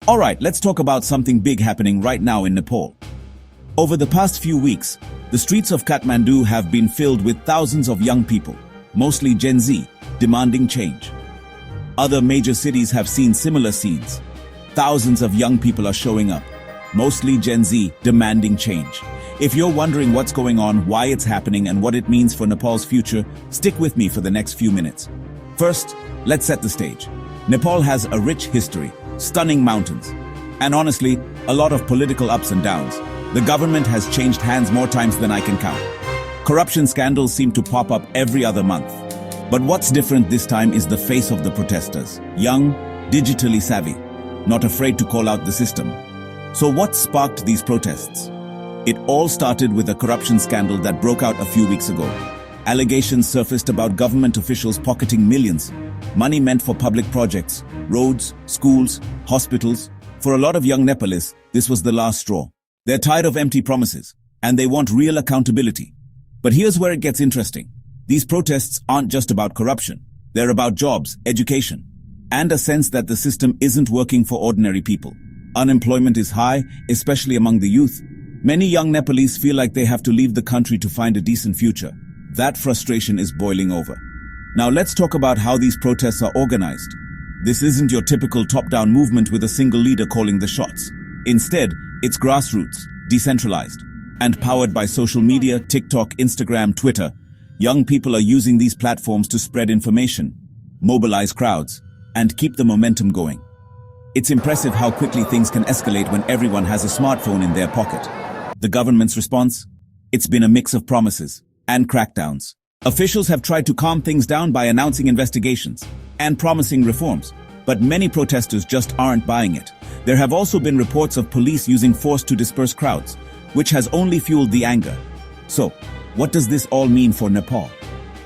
Alright, let's talk about something big happening right now in Nepal. Over the past few weeks, the streets of Kathmandu have been filled with thousands of young people, mostly Gen Z, demanding change. Other major cities have seen similar scenes. Thousands of young people are showing up, mostly Gen Z, demanding change. If you're wondering what's going on, why it's happening, and what it means for Nepal's future, stick with me for the next few minutes. First, let's set the stage. Nepal has a rich history, stunning mountains, and honestly, a lot of political ups and downs. The government has changed hands more times than I can count. Corruption scandals seem to pop up every other month. But what's different this time is the face of the protesters. Young, digitally savvy, not afraid to call out the system. So what sparked these protests? It all started with a corruption scandal that broke out a few weeks ago. Allegations surfaced about government officials pocketing millions, money meant for public projects, roads, schools, hospitals. For a lot of young Nepalese, this was the last straw. They're tired of empty promises, and they want real accountability. But here's where it gets interesting. These protests aren't just about corruption. They're about jobs, education, and a sense that the system isn't working for ordinary people. Unemployment is high, especially among the youth. Many young Nepalese feel like they have to leave the country to find a decent future. That frustration is boiling over. Now let's talk about how these protests are organized. This isn't your typical top-down movement with a single leader calling the shots. Instead, it's grassroots, decentralized, and powered by social media, TikTok, Instagram, Twitter. Young people are using these platforms to spread information, mobilize crowds, and keep the momentum going. It's impressive how quickly things can escalate when everyone has a smartphone in their pocket. The government's response? It's been a mix of promises and crackdowns. Officials have tried to calm things down by announcing investigations and promising reforms, but many protesters just aren't buying it. There have also been reports of police using force to disperse crowds, which has only fueled the anger. So, what does this all mean for Nepal?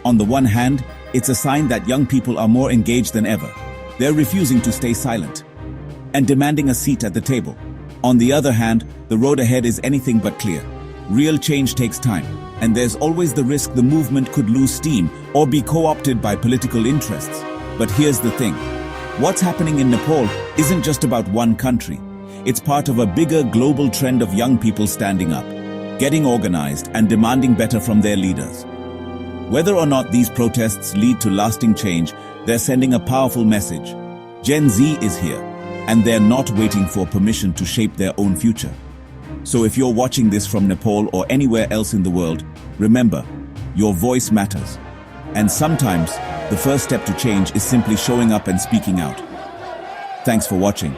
On the one hand, it's a sign that young people are more engaged than ever. They're refusing to stay silent and demanding a seat at the table. On the other hand, the road ahead is anything but clear. Real change takes time, and there's always the risk the movement could lose steam or be co-opted by political interests. But here's the thing. What's happening in Nepal isn't just about one country. It's part of a bigger global trend of young people standing up, getting organized, and demanding better from their leaders. Whether or not these protests lead to lasting change, they're sending a powerful message. Gen Z is here, and they're not waiting for permission to shape their own future. So if you're watching this from Nepal or anywhere else in the world, remember, your voice matters. And sometimes, the first step to change is simply showing up and speaking out. Thanks for watching.